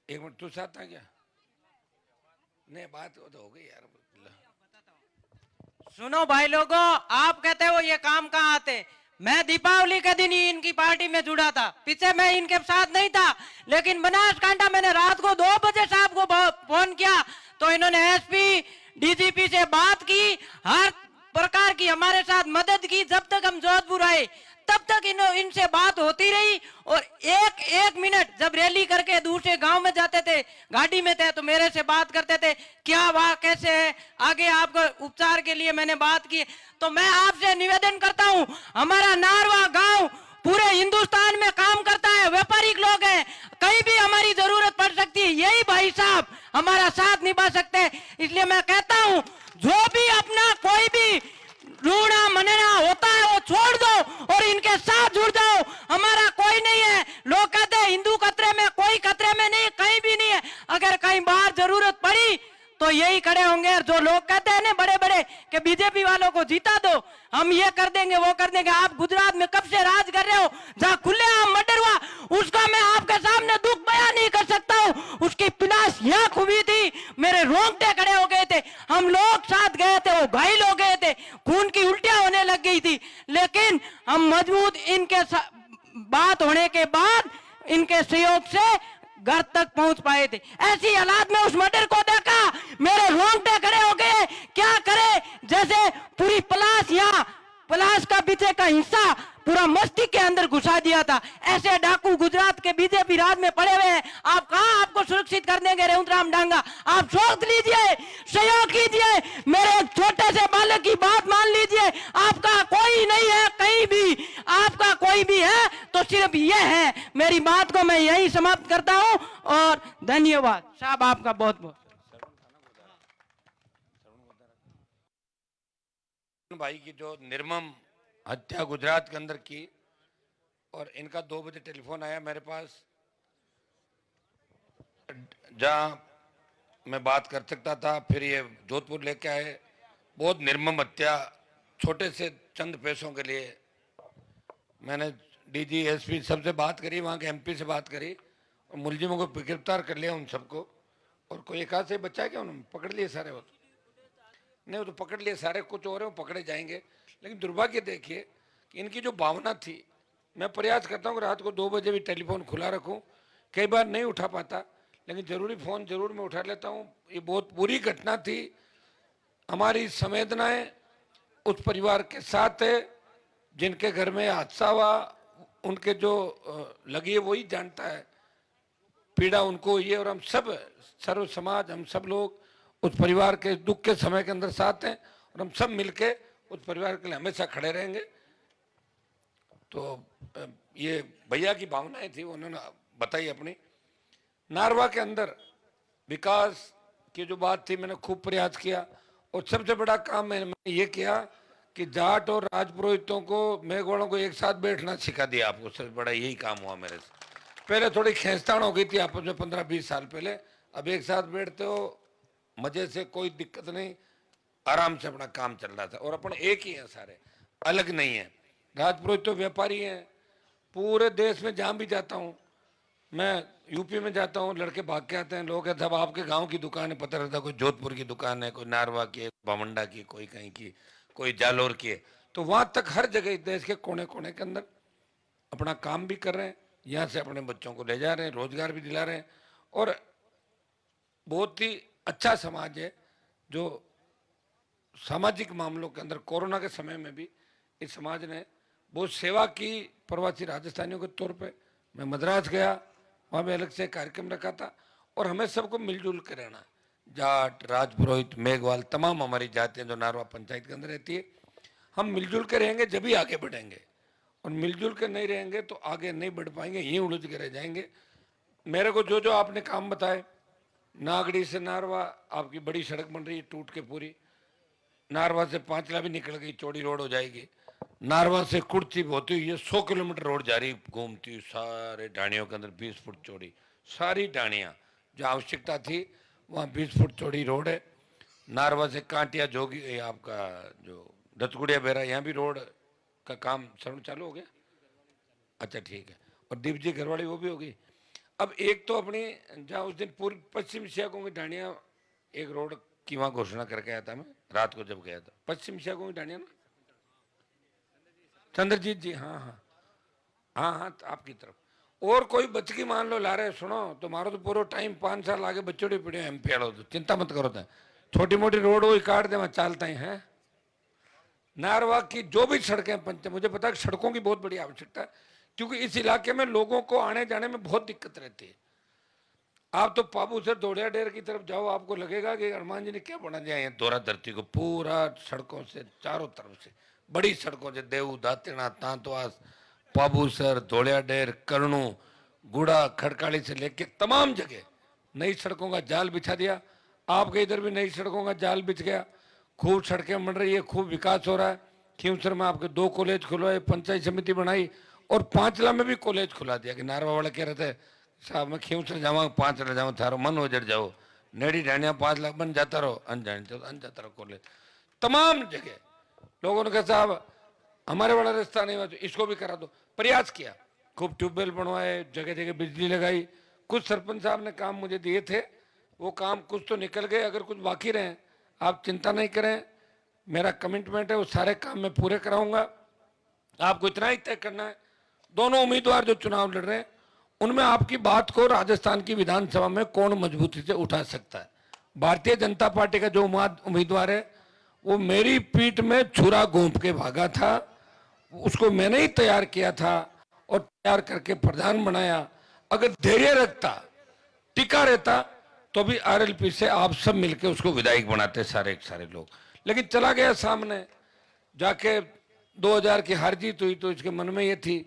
एक मिनट तू साथ था क्या? नहीं बात तो हो गई यार। सुनो भाई लोगों, आप कहते हो ये काम कहाँ आते। मैं दीपावली के दिन ही इनकी पार्टी में जुड़ा था, पीछे मैं इनके साथ नहीं था। लेकिन बनासकांठा मैंने रात को 2 बजे साहब को फोन किया तो इन्होंने एसपी डीजीपी से बात की, हर प्रकार की हमारे साथ मदद की। जब तक हम जोधपुर आए तब तक इनसे बात होती रही। और एक एक मिनट जब रैली करके दूसरे गांव में जाते थे, गाड़ी में थे, तो मेरे से बात करते थे, क्या वाह कैसे है, आगे आपको उपचार के लिए मैंने बात की। तो मैं आपसे निवेदन करता हूं, हमारा नारवा गांव पूरे हिंदुस्तान में काम करता है, व्यापारिक लोग हैं, कहीं भी हमारी जरूरत पड़ सकती है, यही भाई साहब हमारा साथ निभा सकते हैं। इसलिए मैं कहता हूं, जो भी अपना कोई भी रूढ़ा मनना होता है वो छोड़ दो और इनके साथ जुड़ जाओ। हमारा कोई नहीं है, लोग कहते हैं हिंदू खतरे में, कोई खतरे में नहीं, कहीं भी नहीं है। अगर कहीं बाहर जरूरत पड़ी तो यही खड़े होंगे। और जो लोग कहते हैं ना बड़े बड़े कि बीजेपी वालों को जीता दो, हम ये कर देंगे वो कर देंगे। आप गुजरात में कब से राज कर रहे हो, जहां खुलेआम मर्डर हुआ, उसका मैं आपके सामने दुख बयान नहीं कर सकता हूं। उसकी पिलाश यहाँ खुबी थी, मेरे रोंगटे खड़े हो गए थे, हम लोग साथ गए थे, वो घायल हो गए थे, खून की उल्टियां होने लग गई थी। लेकिन हम मजबूत इनके बात होने के बाद इनके सहयोग से घर तक पहुंच पाए थे। ऐसी हालात में उस मर्डर को देखा, मेरे रोंगटे खड़े हो गए। क्या करे, जैसे पूरी पलाश यहाँ पलाश का पीछे का हिस्सा पूरा मस्तिष्क के अंदर घुसा दिया था। ऐसे डाकू गुजरात के बीजेपी राज में पड़े हुए हैं, आप कहां आपको सुरक्षित कर देंगे। रेवंतराम डांगा, आप सोच लीजिए, सहयोग कीजिए, मेरे एक छोटे से बालक की बात मान लीजिए। आपका कोई नहीं है कहीं भी, आपका कोई भी है तो सिर्फ ये है। मेरी बात को मैं यही समाप्त करता हूं और धन्यवाद साहब आपका बहुत बहुत। भाई की जो निर्मम हत्या गुजरात के अंदर की, और इनका 2 बजे टेलीफोन आया मेरे पास, जहां मैं बात कर सकता था। फिर ये जोधपुर लेके आए, बहुत निर्मम हत्या, छोटे से चंद पैसों के लिए। मैंने डीजी एसपी सबसे बात करी, वहाँ के एमपी से बात करी, और मुलजिमों को गिरफ्तार कर लिया उन सबको। और कोई एक आध से बच्चा है क्या, उन्होंने पकड़ लिए सारे? वो नहीं, वो तो पकड़ लिए सारे, कुछ और है वो पकड़े जाएंगे। लेकिन दुर्भाग्य देखिए कि इनकी जो भावना थी, मैं प्रयास करता हूँ कि रात को 2 बजे भी टेलीफोन खुला रखूँ, कई बार नहीं उठा पाता, लेकिन ज़रूरी फ़ोन ज़रूर मैं उठा लेता हूँ। ये बहुत बुरी घटना थी, हमारी संवेदनाएं उस परिवार के साथ है जिनके घर में हादसा हुआ। उनके जो लगी है वही जानता है, पीड़ा उनको हुई है। और हम सब सर्व समाज, हम सब लोग उस परिवार के दुख के समय के अंदर साथ हैं, और हम सब मिलके उस परिवार के लिए हमेशा खड़े रहेंगे। तो ये भैया की भावनाएं थी, उन्होंने बताई अपनी। नारवा के अंदर विकास की जो बात थी, मैंने खूब प्रयास किया, और सबसे बड़ा काम मैंने ये किया कि जाट और राजपुरोहितों को, मेघवालों को एक साथ बैठना सिखा दिया। आपको सबसे बड़ा यही काम हुआ मेरे से। पहले थोड़ी खींचतान हो गई थी आपस में 15-20 साल पहले, अब एक साथ बैठते हो मजे से, कोई दिक्कत नहीं, आराम से अपना काम चल रहा था। और अपन एक ही हैं, सारे अलग नहीं है। राजपुरोहित तो व्यापारी हैं, पूरे देश में जहाँ भी जाता हूँ, मैं यूपी में जाता हूँ, लड़के भाग के आते हैं, लोग कहते हैं आपके गांव की दुकान है, पता रहता कोई जोधपुर की दुकान है, कोई नारवा की है, बामंडा की, कोई कहीं की, कोई जालोर की है। तो वहाँ तक हर जगह देश के कोने कोने के अंदर अपना काम भी कर रहे हैं, यहाँ से अपने बच्चों को ले जा रहे हैं, रोजगार भी दिला रहे हैं। और बहुत ही अच्छा समाज है जो सामाजिक मामलों के अंदर कोरोना के समय में भी इस समाज ने बहुत सेवा की। प्रवासी राजस्थानियों के तौर पे मैं मद्रास गया, वहाँ भी अलग से कार्यक्रम रखा था। और हमें सबको मिलजुल कर रहना, जाट, राजपुरोहित, मेघवाल, तमाम हमारी जातियाँ जो नारवा पंचायत के अंदर रहती है, हम मिलजुल कर रहेंगे जब ही आगे बढ़ेंगे। और मिलजुल कर नहीं रहेंगे तो आगे नहीं बढ़ पाएंगे, यहीं उलझ के रह जाएंगे। मेरे को जो जो आपने काम बताए, नागड़ी से नारवा आपकी बड़ी सड़क बन रही है टूट के पूरी, नारवा से पांचला भी निकल गई, चौड़ी रोड हो जाएगी। नारवा से कुर्ती होती हुई 100 किलोमीटर रोड जा रही, घूमती हुई सारे डाणियों के अंदर 20 फुट चौड़ी, सारी डाणियाँ जो आवश्यकता थी वहाँ 20 फुट चौड़ी रोड है। नारवा से कांटिया जोगी, ये आपका जो दत्तगुड़िया बेरा, यहाँ भी रोड का काम श्रवण चालू हो गया। अच्छा ठीक है। और दीप जी घरवाड़ी वो भी होगी। अब एक तो अपनी जहाँ उस दिन पूर्व पश्चिम सियाकों की ढाणिया एक रोड की वहां घोषणा करके आया था मैं रात को जब गया था पश्चिम सियाकों की ढाणिया ना चंद्रजीत जी हाँ हाँ हाँ हाँ तो आपकी तरफ और कोई बच्ची मान लो ला रहे सुनो तुम्हारो तो पूरा टाइम 5 साल आगे बच्चों पड़े एमपी आड़ो तो चिंता मत करो था छोटी मोटी रोड वही काट दे वहां चालता ही है नारवा की जो भी सड़कें पंच मुझे पता है कि सड़कों की बहुत बड़ी आवश्यकता है क्योंकि इस इलाके में लोगों को आने जाने में बहुत दिक्कत रहती है। आप तो पाबू से दौड़िया डेर की तरफ जाओ आपको लगेगा कि हनुमान जी ने क्या बना दिया है दोहरा धरती को पूरा सड़कों से चारों तरफ से बड़ी सड़कों से देऊ दातिना तांतवास पाबूसर धोलिया डेर करनू गुड़ा खड़काली से लेके तमाम जगह नई सड़कों का जाल बिछा दिया। आपके इधर भी नई सड़कों का जाल बिछ गया खूब सड़कें बन रही है खूब विकास हो रहा है। खींवसर में आपके 2 कॉलेज खुलवाए पंचायत समिति बनाई और 5 में भी कॉलेज खुला दिया कि नारवा वाले कह रहे थे साहब मैं खींवसर जाऊँ 5 जाऊँ थारो मन उजड़ जाओ नेड़ी ढाणिया 5 लाख बन जाता रहो अनजान जाता रहो कॉलेज तमाम जगह लोगों ने कहा साहब हमारे वाला रास्ता नहीं हुआ तो इसको भी करा दो प्रयास किया खूब ट्यूबवेल बनवाए जगह जगह बिजली लगाई। कुछ सरपंच साहब ने काम मुझे दिए थे वो काम कुछ तो निकल गए अगर कुछ बाकी रहे आप चिंता नहीं करें मेरा कमिटमेंट है वो सारे काम मैं पूरे कराऊंगा। आपको इतना ही तय करना है दोनों उम्मीदवार जो चुनाव लड़ रहे हैं उनमें आपकी बात को राजस्थान की विधानसभा में कौन मजबूती से उठा सकता है। भारतीय जनता पार्टी का जो उम्मीदवार है वो मेरी पीठ में छुरा घोंप के भागा था उसको मैंने ही तैयार किया था और तैयार करके प्रधान बनाया। अगर धैर्य रखता टिका रहता तो भी आरएलपी से आप सब मिलकर उसको विधायक बनाते सारे लोग लेकिन चला गया सामने जाके 2000 की हार जीत हुई तो इसके मन में ये थी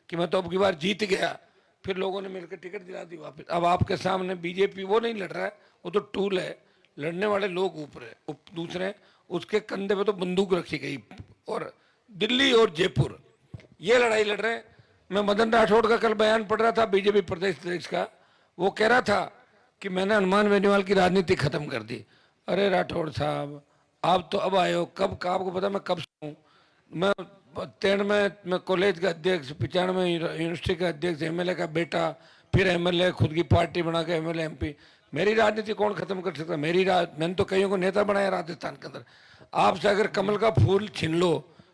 कि मैं तो अब की बार जीत गया फिर लोगों ने मिलकर टिकट दिला दी वापस। अब आपके सामने बीजेपी वो नहीं लड़ रहा है वो तो टूल है लड़ने वाले लोग ऊपर है दूसरे उसके कंधे पे तो बंदूक रखी गई और दिल्ली और जयपुर ये लड़ाई लड़ रहे हैं। मैं मदन राठौड़ का कल बयान पढ़ रहा था बीजेपी प्रदेश अध्यक्ष का वो कह रहा था कि मैंने हनुमान बेनीवाल की राजनीति खत्म कर दी। अरे राठौड़ साहब आप तो अब आए हो कब का आपको पता मैं कब से हूँ मैं 93 में मैं कॉलेज का अध्यक्ष 95 में यूनिवर्सिटी का अध्यक्ष एमएलए का बेटा फिर एमएलए खुद की पार्टी बना के एमएलए एमपी मेरी राजनीति कौन खत्म कर सकता मेरी मैंने तो कईयों को नेता बनाया राजस्थान के अंदर। आपसे अगर कमल का फूल छीन लो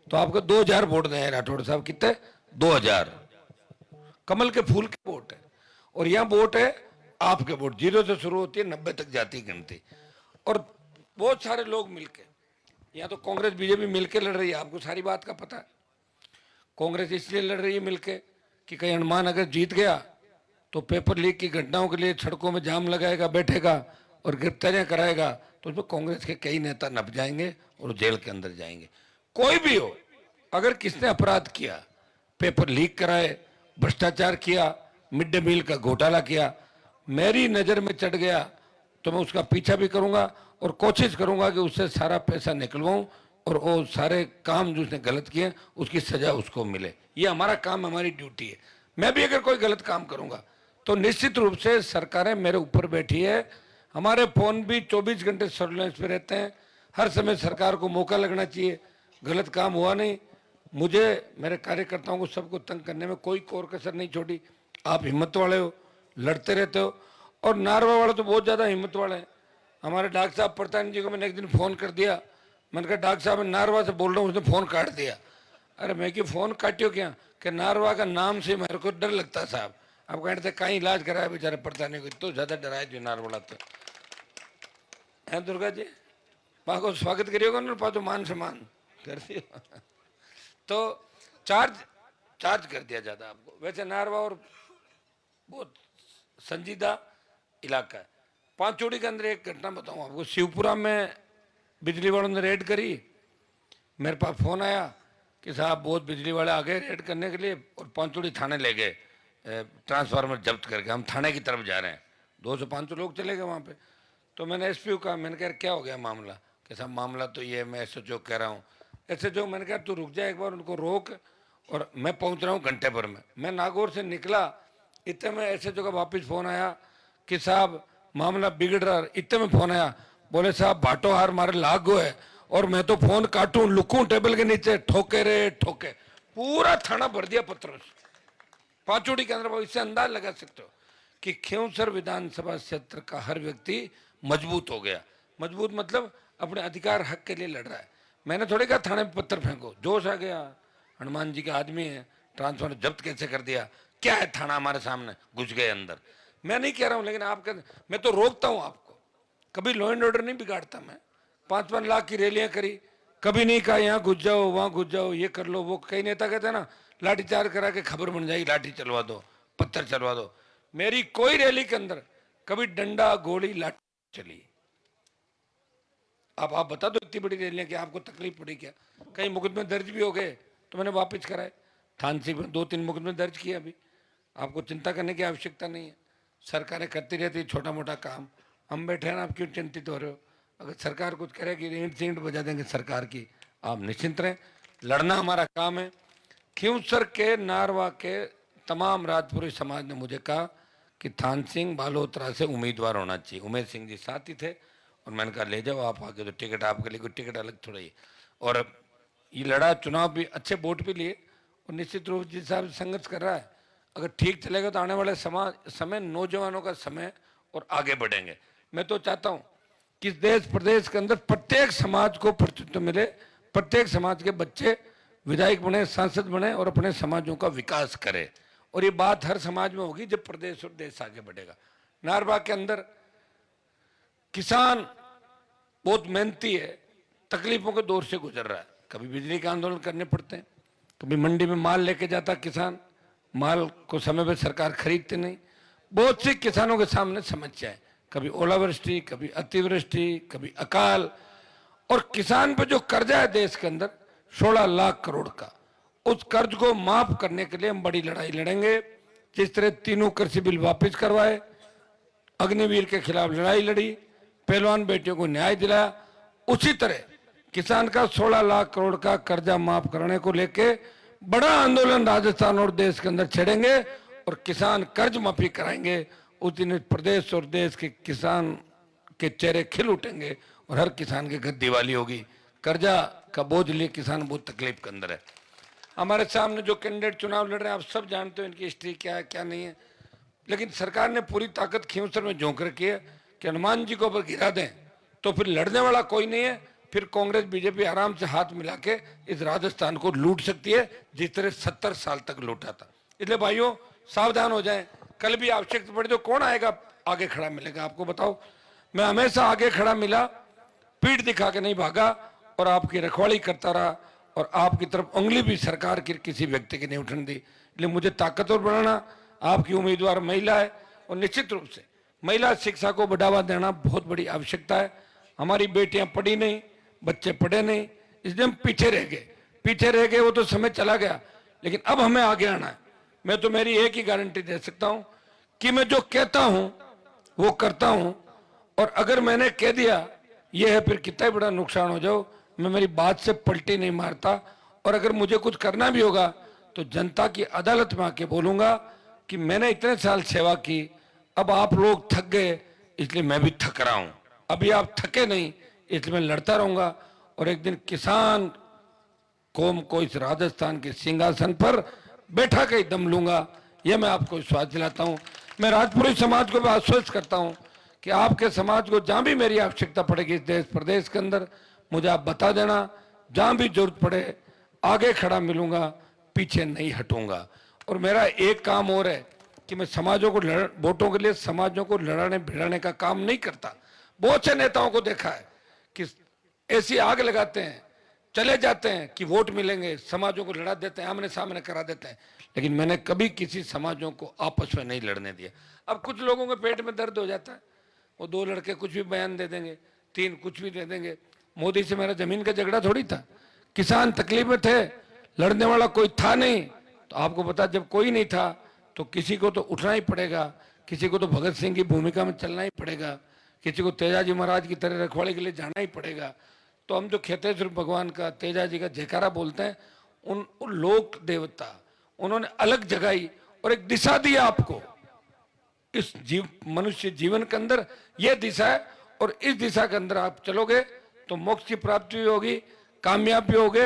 तो आपको 2000 वोट दें राठौड़ साहब कितने 2000 कमल के फूल के वोट है और यहाँ वोट है आपके वोट 0 से शुरू होती है 90 तक जाती है गिनती और बहुत सारे लोग मिलके यहाँ तो कांग्रेस बीजेपी मिलके लड़ रही है आपको सारी बात का पता है। कांग्रेस इसलिए लड़ रही है मिलके कि कहीं हनुमान अगर जीत गया तो पेपर लीक की घटनाओं के लिए सड़कों में जाम लगाएगा बैठेगा और गिरफ्तारियां कराएगा तो उसमें कांग्रेस के कई नेता नप जाएंगे और जेल के अंदर जाएंगे। कोई भी हो अगर किसने अपराध किया पेपर लीक कराए भ्रष्टाचार किया मिड डे मील का घोटाला किया मेरी नजर में चढ़ गया तो मैं उसका पीछा भी करूंगा और कोशिश करूंगा कि उससे सारा पैसा निकलवाऊं और वो सारे काम जो उसने गलत किए उसकी सजा उसको मिले। ये हमारा काम हमारी ड्यूटी है। मैं भी अगर कोई गलत काम करूंगा तो निश्चित रूप से सरकारें मेरे ऊपर बैठी है हमारे फोन भी 24 घंटे सर्विलेंस पे रहते हैं हर समय सरकार को मौका लगना चाहिए। गलत काम हुआ नहीं मुझे मेरे कार्यकर्ताओं को सबको तंग करने में कोई कोर कसर नहीं छोड़ी। आप हिम्मत वाले हो लड़ते रहते हो और नारवा वाले तो बहुत ज़्यादा हिम्मत वाले हैं। हमारे डॉक्टर साहब प्रधान जी को मैंने एक दिन फ़ोन कर दिया मैंने कहा डॉक्टर साहब मैं नारवा से बोल रहा हूँ उसने फ़ोन काट दिया। अरे मैं कि फ़ोन काटियो क्या कि नारवा का नाम से मेरे को डर लगता साहब। अब कहते थे कहीं इलाज कराया बेचारे प्रधान को तो ज़्यादा डराए जो नारवाला तो है दुर्गा जी वहाँ को स्वागत करिएगा ना पातो मान सम्मान कर दियो तो चार्ज कर दिया ज़्यादा आपको। वैसे नारवा और बहुत संजीदा इलाका है। पांचोड़ी के अंदर एक घटना बताऊं आपको शिवपुरा में बिजली वालों ने रेड करी मेरे पास फोन आया कि साहब बहुत बिजली वाले आ गए रेड करने के लिए और पांचोड़ी थाने ले गए ट्रांसफार्मर जब्त करके हम थाने की तरफ जा रहे हैं 200-500 लोग चले गए वहाँ पे। तो मैंने एसपी को कहा मैंने कहा क्या हो गया मामला कि साहब मामला तो ये मैं एसएचओ कह रहा हूँ एसएचओ मैंने कहा तू रुक जा एक बार उनको रोक और मैं पहुँच रहा हूँ घंटे भर में। मैं नागौर से निकला इतने में एसएचओ का वापस फ़ोन आया कि साहब मामला बिगड़ रहा। इतने में फ़ोन आया बोले साहब भाटो हार मारे लागू है और मैं तो फ़ोन काटूं लुकूं टेबल के नीचे ठोके रे ठोके पूरा थाना भर दिया पत्थरों से पांचोड़ी के अंदर। इससे अंदाज लगा सकते हो कि खींवसर विधानसभा क्षेत्र का हर व्यक्ति मजबूत हो गया। मजबूत मतलब अपने अधिकार हक के लिए लड़ रहा है। मैंने थोड़ी कहा थाने में पत्थर फेंको, जोश आ गया, हनुमान जी के आदमी है, ट्रांसफर जब्त कैसे कर दिया, क्या है थाना हमारे सामने, घुस गए अंदर। मैं नहीं कह रहा हूं, लेकिन आप मैं तो रोकता हूं आपको, कभी लॉ एंड ऑर्डर नहीं बिगाड़ता मैं। 5-5 लाख की रैलियां करी, कभी नहीं कहा यहाँ घुस जाओ वहां घुस जाओ, ये कर लो वो। कई नेता कहते हैं ना लाठीचार्ज करा के खबर बन जाएगी, लाठी चलवा दो, पत्थर चलवा दो। मेरी कोई रैली के अंदर कभी डंडा गोली लाठी चली? आप बता दो इतनी बड़ी रैलियां, क्या आपको तकलीफ पड़ी क्या? कई मुकदमे दर्ज भी हो गए तो मैंने वापस कराए। थान सिंह में 2-3 मुकदमे दर्ज किए। अभी आपको चिंता करने की आवश्यकता नहीं है, सरकारें करती रहती है छोटा मोटा काम। हम बैठे हैं, आप क्यों चिंतित हो रहे हो? अगर सरकार कुछ करे कि ईंट सींट बजा देंगे सरकार की, आप निश्चिंत रहें, लड़ना हमारा काम है। खींवसर के नारवा के तमाम राजपुरी समाज ने मुझे कहा कि थान सिंह बालोतरा से उम्मीदवार होना चाहिए। उमेश सिंह जी साथ ही थे और मैंने कहा ले जाओ आप आगे, तो टिकट आपके लिए कोई टिकट अलग थोड़ा ही। और ये लड़ा चुनाव भी अच्छे वोट भी लिए और निश्चित रूप जिस हिसाब से संघर्ष कर रहा है, अगर ठीक चलेगा तो आने वाले समय नौजवानों का समय और आगे बढ़ेंगे। मैं तो चाहता हूं कि इस देश प्रदेश के अंदर प्रत्येक समाज को प्रतिनिधित्व मिले, प्रत्येक समाज के बच्चे विधायक बने, सांसद बने और अपने समाजों का विकास करे। और ये बात हर समाज में होगी जब प्रदेश और देश आगे बढ़ेगा। नारबा के अंदर किसान बहुत मेहनती है, तकलीफों के दौर से गुजर रहा है। कभी बिजली का आंदोलन करने पड़ते हैं, कभी मंडी में माल लेके जाता किसान, माल को समय पर सरकार खरीदते नहीं। बहुत सी किसानों के सामने समस्या है, कभी ओलावृष्टि, कभी अतिवृष्टि, कभी अकाल। और किसान पे जो कर्जा है देश के अंदर 16 लाख करोड़ का, उस कर्ज को माफ करने के लिए हम बड़ी लड़ाई लड़ेंगे। जिस तरह तीनों कृषि बिल वापस करवाए, अग्निवीर के खिलाफ लड़ाई लड़ी, पहलवान बेटियों को न्याय दिलाया, उसी तरह किसान का 16 लाख करोड़ का कर्जा माफ करने को लेके बड़ा आंदोलन राजस्थान और देश के अंदर छेड़ेंगे और किसान कर्ज माफी कराएंगे। उस दिन प्रदेश और देश के किसान के चेहरे खिल उठेंगे और हर किसान के घर दिवाली होगी। कर्जा का बोझ लिए किसान बहुत तकलीफ के अंदर है। हमारे सामने जो कैंडिडेट चुनाव लड़ रहे हैं, आप सब जानते हो इनकी हिस्ट्री क्या है क्या नहीं है, लेकिन सरकार ने पूरी ताकत खींवसर में झोंक रखी है कि हनुमान जी को अगर गिरा दें तो फिर लड़ने वाला कोई नहीं है। फिर कांग्रेस बीजेपी आराम से हाथ मिला के इस राजस्थान को लूट सकती है, जिस तरह 70 साल तक लूटा था। इसलिए भाइयों सावधान हो जाएं, कल भी आवश्यकता पड़े तो कौन आएगा आगे खड़ा मिलेगा आपको बताओ। मैं हमेशा आगे खड़ा मिला, पीठ दिखा के नहीं भागा और आपकी रखवाली करता रहा और आपकी तरफ उंगली भी सरकार की किसी व्यक्ति की नहीं उठने दी। इसलिए मुझे ताकतवर बनाना, आपकी उम्मीदवार महिला है और निश्चित रूप से महिला शिक्षा को बढ़ावा देना बहुत बड़ी आवश्यकता है। हमारी बेटियां पढ़ी नहीं, बच्चे पढ़े नहीं, इसलिए हम पीछे रह गए। वो तो समय चला गया, लेकिन अब हमें आगे आना है। मैं तो मेरी एक ही गारंटी दे सकता हूं कि मैं जो कहता हूं वो करता हूं, और अगर मैंने कह दिया ये है फिर कितना बड़ा नुकसान हो जाओ, मैं मेरी बात से पलटी नहीं मारता। और अगर मुझे कुछ करना भी होगा तो जनता की अदालत में आके बोलूंगा कि मैंने इतने साल सेवा की, अब आप लोग थक गए इसलिए मैं भी थक रहा हूं, अभी आप थके नहीं इसलिए मैं लड़ता रहूंगा और एक दिन किसान कौम को इस राजस्थान के सिंहासन पर बैठा के दम लूंगा। यह मैं आपको विश्वास दिलाता हूं। मैं राजपुरी समाज को भी आश्वस्त करता हूं कि आपके समाज को जहां भी मेरी आवश्यकता पड़ेगी इस देश प्रदेश के अंदर मुझे आप बता देना, जहां भी जरूरत पड़े आगे खड़ा मिलूंगा, पीछे नहीं हटूंगा। और मेरा एक काम और है कि मैं समाजों को वोटों के लिए समाजों को लड़ाने भिड़ाने का काम नहीं करता। बहुत से नेताओं को देखा है कि ऐसी आग लगाते हैं, चले जाते हैं कि वोट मिलेंगे, समाजों को लड़ा देते हैं, आमने सामने करा देते हैं, लेकिन मैंने कभी किसी समाजों को आपस में नहीं लड़ने दिया। अब कुछ लोगों के पेट में दर्द हो जाता है, वो 2 लड़के कुछ भी बयान दे देंगे, 3 कुछ भी दे देंगे। मोदी से मेरा जमीन का झगड़ा थोड़ी था, किसान तकलीफ में थे, लड़ने वाला कोई था नहीं। तो आपको पता जब कोई नहीं था तो किसी को तो उठना ही पड़ेगा, किसी को तो भगत सिंह की भूमिका में चलना ही पड़ेगा, किसी को तेजाजी महाराज की तरह रखवाले के लिए जाना ही पड़ेगा। तो हम जो खेतेश्वर भगवान का, तेजाजी का जयकारा बोलते हैं, उन लोक देवता उन्होंने अलग जगाई और एक दिशा दी आपको। इस मनुष्य जीवन के अंदर यह दिशा है और इस दिशा के अंदर आप चलोगे तो मोक्ष की प्राप्ति भी होगी, कामयाब भी होगे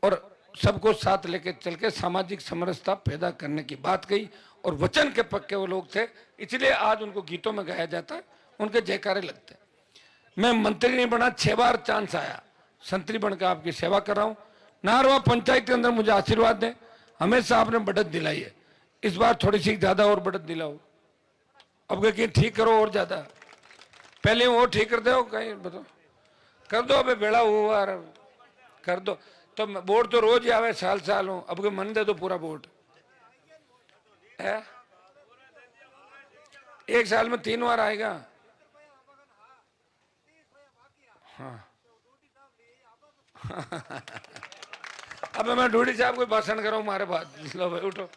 और सबको साथ लेके चल के सामाजिक समरसता पैदा करने की बात कही और वचन के पक्के वो लोग थे, इसलिए आज उनको गीतों में गाया जाता है, उनके जयकारे लगते हैं। मैं मंत्री नहीं बना, 6 बार चांस आया, संतरी बनकर आपकी सेवा कर रहा हूं। नारवा पंचायत के अंदर मुझे आशीर्वाद दें, हमेशा आपने बढ़त दिलाई है, इस बार थोड़ी सी ज्यादा और बढ़त दिलाओ। अब कहीं ठीक करो और ज्यादा, पहले वो ठीक कर दो, कहीं बताओ कर दो, अबे बेड़ा हुआ कर दो। तो वोट तो रोज ही आवे, साल साल हो, अब के मन दे दो पूरा वोट है, 1 साल में 3 बार आएगा। हाँ अब मैं ढूंढी साहब कोई भाषण करो हमारे बात, लो भाई उठो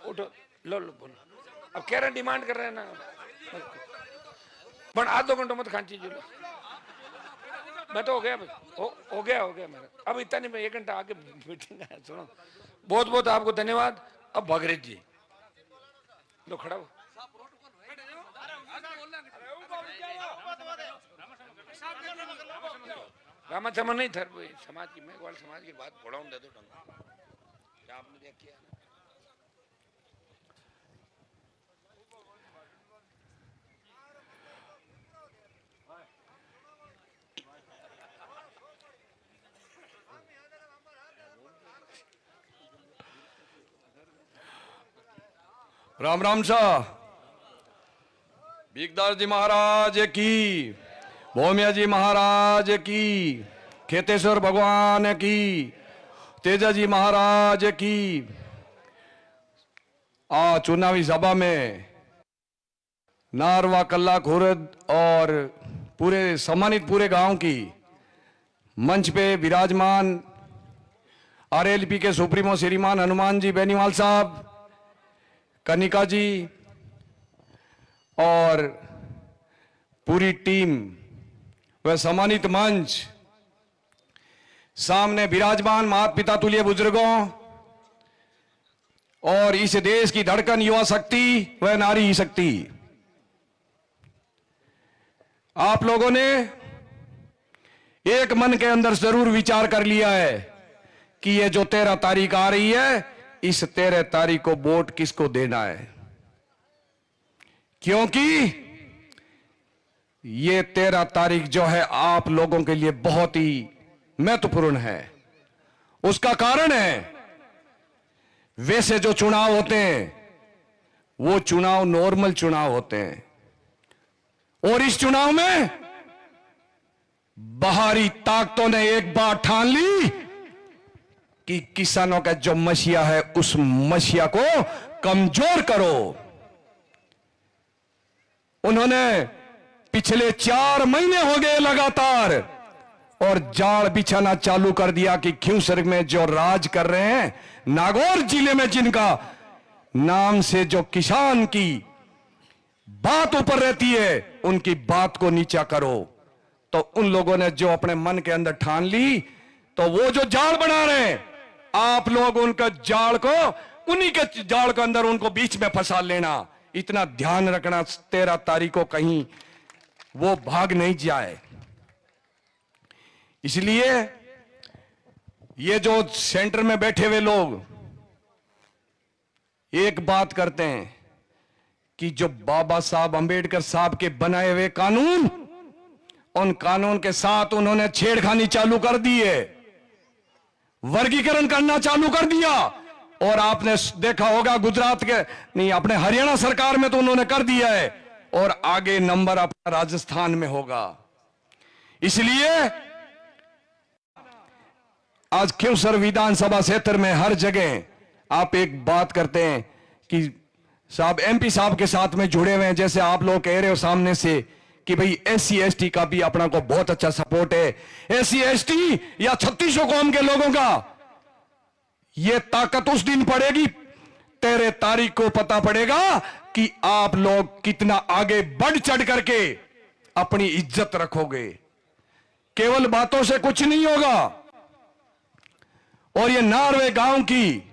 उठो, लो लो बोलो। अब कह रहे डिमांड कर रहे हैं ना, पर आध 2 घंटों मत खांची जी लो, मैं तो हो गया भाई, हो गया मेरा, अब इतना नहीं, मैं 1 घंटा आगे मीटिंग है। सुनो, बहुत बहुत आपको धन्यवाद। अब भगरेश जी लो खड़ा हो, रामा चमन नहीं थर समाज की, मैं वाले समाज की बात थोड़ा दे दो ढंग, क्या आपने देख किया। राम राम शाह, भीखदार जी महाराज की, भोमिया जी महाराज की, खेतेश्वर भगवान की, तेजा जी महाराज की। चुनावी सभा में नारवा, कल्ला, खुर्द और पूरे सम्मानित पूरे गांव की मंच पे विराजमान आरएलपी के सुप्रीमो श्रीमान हनुमान जी बेनीवाल साहब, कनिका जी और पूरी टीम व सम्मानित मंच, सामने विराजमान माता पिता तुल्य बुजुर्गों और इस देश की धड़कन युवा शक्ति व नारी शक्ति, आप लोगों ने एक मन के अंदर जरूर विचार कर लिया है कि ये जो 13 तारीख आ रही है, इस 13 तारीख को वोट किसको देना है, क्योंकि ये 13 तारीख जो है आप लोगों के लिए बहुत ही महत्वपूर्ण है। उसका कारण है, वैसे जो चुनाव होते हैं वो चुनाव नॉर्मल चुनाव होते हैं, और इस चुनाव में बाहरी ताकतों ने एक बार ठान ली कि किसानों का जो मसीहा है उस मसीहा को कमजोर करो। उन्होंने पिछले 4 महीने हो गए लगातार और जाल बिछाना चालू कर दिया कि खिंवसर में जो राज कर रहे हैं, नागौर जिले में जिनका नाम से जो किसान की बात ऊपर रहती है, उनकी बात को नीचा करो। तो उन लोगों ने जो अपने मन के अंदर ठान ली, तो वो जो जाल बना रहे हैं, आप लोग उनका जाल को, उन्हीं के जाल के अंदर उनको बीच में फंसा लेना। इतना ध्यान रखना 13 तारीख को कहीं वो भाग नहीं जाए। इसलिए ये जो सेंटर में बैठे हुए लोग एक बात करते हैं कि जो बाबा साहब अंबेडकर साहब के बनाए हुए कानून, उन कानून के साथ उन्होंने छेड़खानी चालू कर दी है, वर्गीकरण करना चालू कर दिया। और आपने देखा होगा गुजरात के नहीं, अपने हरियाणा सरकार में तो उन्होंने कर दिया है, और आगे नंबर अपना राजस्थान में होगा। इसलिए आज खिंवसर विधानसभा क्षेत्र में हर जगह आप एक बात करते हैं कि साहब एमपी साहब के साथ में जुड़े हुए हैं, जैसे आप लोग कह रहे हो सामने से कि भाई SC/ST का भी अपना को बहुत अच्छा सपोर्ट है। SC/ST या 3600 कौम के लोगों का यह ताकत उस दिन पड़ेगी, 13 तारीख को पता पड़ेगा कि आप लोग कितना आगे बढ़ चढ़ करके अपनी इज्जत रखोगे। केवल बातों से कुछ नहीं होगा। और ये नारवे गांव की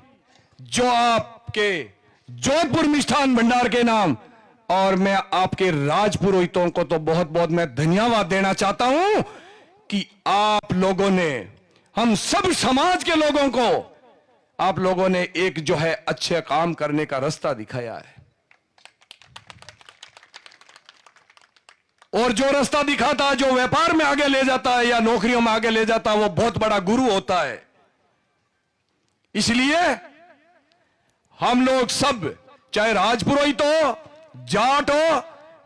जो आपके जोधपुर मिष्ठान भंडार के नाम, और मैं आपके राजपुरोहितों को तो बहुत बहुत मैं धन्यवाद देना चाहता हूं कि आप लोगों ने हम सब समाज के लोगों को आप लोगों ने एक जो है अच्छे काम करने का रास्ता दिखाया है, और जो रास्ता दिखाता है, जो व्यापार में आगे ले जाता है या नौकरियों में आगे ले जाता है, वो बहुत बड़ा गुरु होता है। इसलिए हम लोग सब, चाहे राजपुरोहित हो, जाट हो,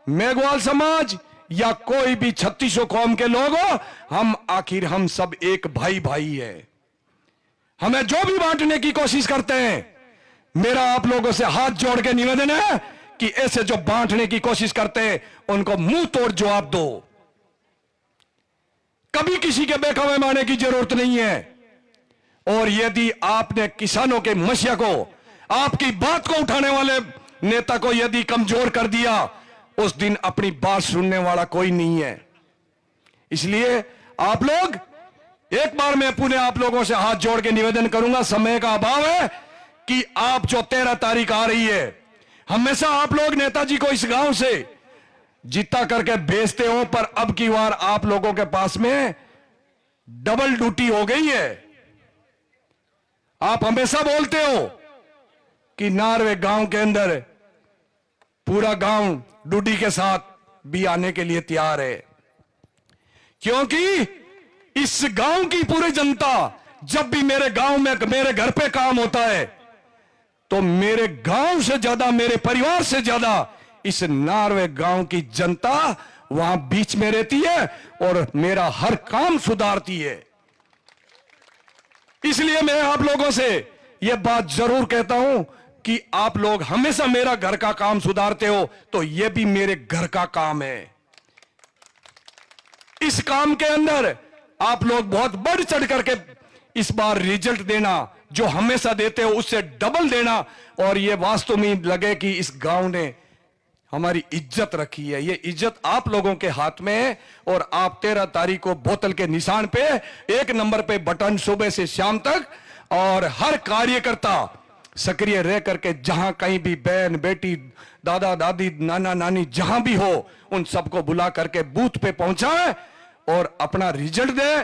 मेघवाल समाज या कोई भी 3600 कौम के लोग हो, हम आखिर हम सब एक भाई भाई है। हमें जो भी बांटने की कोशिश करते हैं, मेरा आप लोगों से हाथ जोड़ के निवेदन है कि ऐसे जो बांटने की कोशिश करते हैं उनको मुंह तोड़ जवाब दो। कभी किसी के बेखबे मारने की जरूरत नहीं है। और यदि आपने किसानों के मसीहा को, आपकी बात को उठाने वाले नेता को यदि कमजोर कर दिया, उस दिन अपनी बात सुनने वाला कोई नहीं है। इसलिए आप लोग, एक बार मैं पुनः आप लोगों से हाथ जोड़ के निवेदन करूंगा, समय का अभाव है, कि आप जो 13 तारीख आ रही है, हमेशा आप लोग नेताजी को इस गांव से जीता करके भेजते हो, पर अब की बार आप लोगों के पास में डबल ड्यूटी हो गई है। आप हमेशा बोलते हो कि नारवे गांव के अंदर पूरा गांव डूडी के साथ भी आने के लिए तैयार है, क्योंकि इस गांव की पूरी जनता, जब भी मेरे गांव में, मेरे घर पे काम होता है, तो मेरे गांव से ज्यादा, मेरे परिवार से ज्यादा इस नारवे गांव की जनता वहां बीच में रहती है और मेरा हर काम सुधारती है। इसलिए मैं आप लोगों से यह बात जरूर कहता हूं कि आप लोग हमेशा मेरा घर का काम सुधारते हो, तो यह भी मेरे घर का काम है। इस काम के अंदर आप लोग बहुत बढ़ चढ़ करके इस बार रिजल्ट देना, जो हमेशा देते हो उससे डबल देना, और ये वास्तव में लगे कि इस गांव ने हमारी इज्जत रखी है। ये इज्जत आप लोगों के हाथ में है, और आप 13 तारीख को बोतल के निशान पे 1 नंबर पे बटन सुबह से शाम तक, और हर कार्यकर्ता सक्रिय रह करके जहां कहीं भी बहन बेटी, दादा दादी, नाना नानी जहां भी हो, उन सबको बुला करके बूथ पे पहुंचाए और अपना रिजल्ट दे।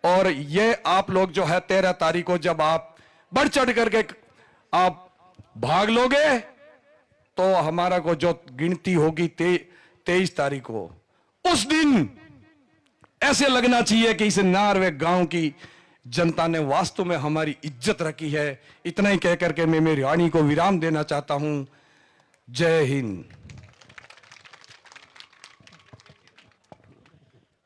और ये आप लोग जो है 13 तारीख को जब आप बढ़ चढ़ करके आप भाग लोगे, तो हमारा को जो गिनती होगी 23 तारीख को, उस दिन ऐसे लगना चाहिए कि इस नारवे गांव की जनता ने वास्तव में हमारी इज्जत रखी है। इतना ही कहकर के मैं मेरी वाणी को विराम देना चाहता हूं। जय हिंद।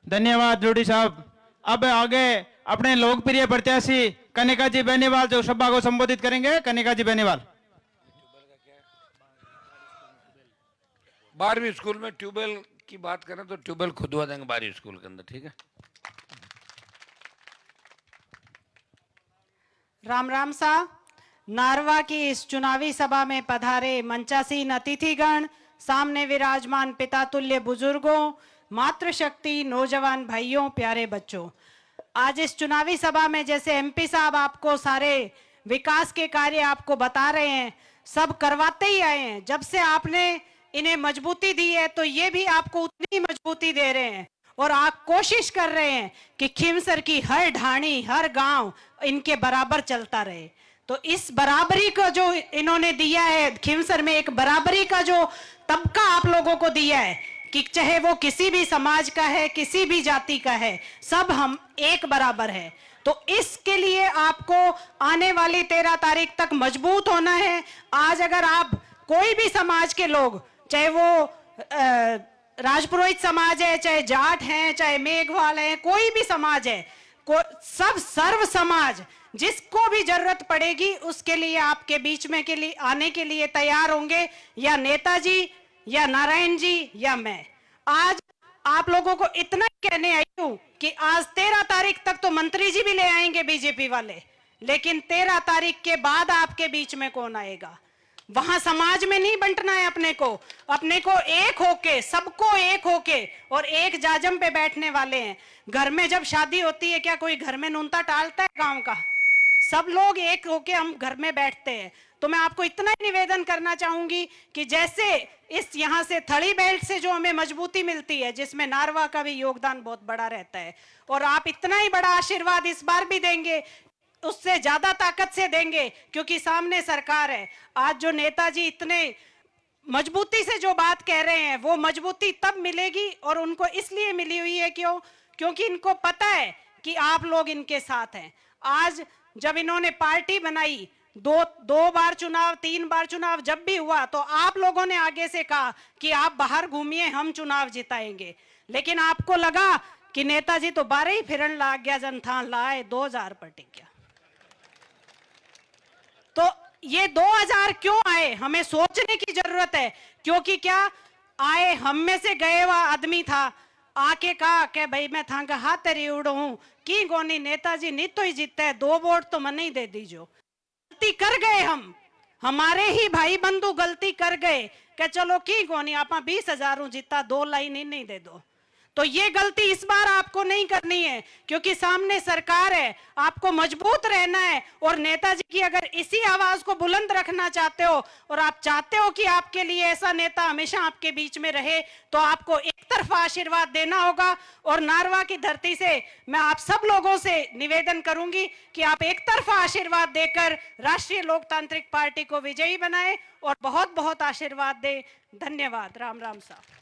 धन्यवाद डूडी साहब। अब आगे अपने लोकप्रिय प्रत्याशी कनिका जी बेनीवाल जो सभा को संबोधित करेंगे। कनिका जी बेनीवाल। 12वीं स्कूल में ट्यूबवेल की बात करें तो ट्यूबवेल खुदवा देंगे 12वीं स्कूल के अंदर, ठीक है। राम राम सा। नारवा की इस चुनावी सभा में पधारे मंचासीन अतिथिगण, सामने विराजमान पिता तुल्य बुजुर्गों, मातृशक्ति, नौजवान भाइयों, प्यारे बच्चों, आज इस चुनावी सभा में जैसे एमपी साहब आपको सारे विकास के कार्य आपको बता रहे हैं, सब करवाते ही आए हैं। जब से आपने इन्हें मजबूती दी है, तो ये भी आपको उतनी ही मजबूती दे रहे हैं, और आप कोशिश कर रहे हैं कि खिमसर की हर ढाणी, हर गांव इनके बराबर चलता रहे। तो इस बराबरी को जो इन्होंने दिया है, खिमसर में एक बराबरी का जो तबका आप लोगों को दिया है, कि चाहे वो किसी भी समाज का है, किसी भी जाति का है, सब हम एक बराबर है। तो इसके लिए आपको आने वाली 13 तारीख तक मजबूत होना है। आज अगर आप कोई भी समाज के लोग, चाहे वो राजपुरोहित समाज है, चाहे जाट हैं, चाहे मेघवाल है, कोई भी समाज है, सब सर्व समाज जिसको भी जरूरत पड़ेगी उसके लिए आपके बीच में के लिए आने के लिए तैयार होंगे, या नेताजी, या नारायण जी, या मैं। आज आप लोगों को इतना कहने आई हूं कि आज 13 तारीख तक तो मंत्री जी भी ले आएंगे बीजेपी वाले, लेकिन 13 तारीख के बाद आपके बीच में कौन आएगा? वहां समाज में नहीं बंटना है अपने को एक होके, सबको एक होके और एक जाजम पे बैठने वाले हैं। घर में जब शादी होती है, क्या कोई घर में नूनता टालता है गांव का? सब लोग एक होके हम घर में बैठते हैं। तो मैं आपको इतना ही निवेदन करना चाहूंगी कि जैसे इस यहाँ से थड़ी बेल्ट से जो हमें मजबूती मिलती है, जिसमें नारवा का भी योगदान बहुत बड़ा रहता है, और आप इतना ही बड़ा आशीर्वाद इस बार भी देंगे, उससे ज्यादा ताकत से देंगे, क्योंकि सामने सरकार है। आज जो नेताजी इतने मजबूती से जो बात कह रहे हैं, वो मजबूती तब मिलेगी, और उनको इसलिए मिली हुई है क्योंकि इनको पता है कि आप लोग इनके साथ हैं। आज जब इन्होंने पार्टी बनाई, दो बार चुनाव, 3 बार चुनाव जब भी हुआ, तो आप लोगों ने आगे से कहा कि आप बाहर घूमिए, हम चुनाव जिताएंगे। लेकिन आपको लगा कि नेताजी तो 12 ही फिरन लाग गया, जनथान लाए 2000 पर टिक गया। तो ये 2000 क्यों आए, हमें सोचने की जरूरत है। क्योंकि क्या आए, हम में से गए हुआ आदमी था, आके कहा कि भाई मैं थांगा हाथ तेरी उड़ हूं की गोनी, नेताजी नहीं तो ही जीतता है, 2 वोट तो मन ही दे दीजो। गलती कर गए, हम हमारे ही भाई बंधु गलती कर गए कि चलो की गोनी आप 20,000 जीता, 2 लाइन ही नहीं दे दो। तो ये गलती इस बार आपको नहीं करनी है, क्योंकि सामने सरकार है, आपको मजबूत रहना है। और नेताजी की अगर इसी आवाज को बुलंद रखना चाहते हो, और आप चाहते हो कि आपके लिए ऐसा नेता हमेशा आपके बीच में रहे, तो आपको एक तरफा आशीर्वाद देना होगा। और नारवा की धरती से मैं आप सब लोगों से निवेदन करूंगी कि आप एक तरफा आशीर्वाद देकर राष्ट्रीय लोकतांत्रिक पार्टी को विजयी बनाएं और बहुत बहुत आशीर्वाद दें। धन्यवाद। राम राम साहब।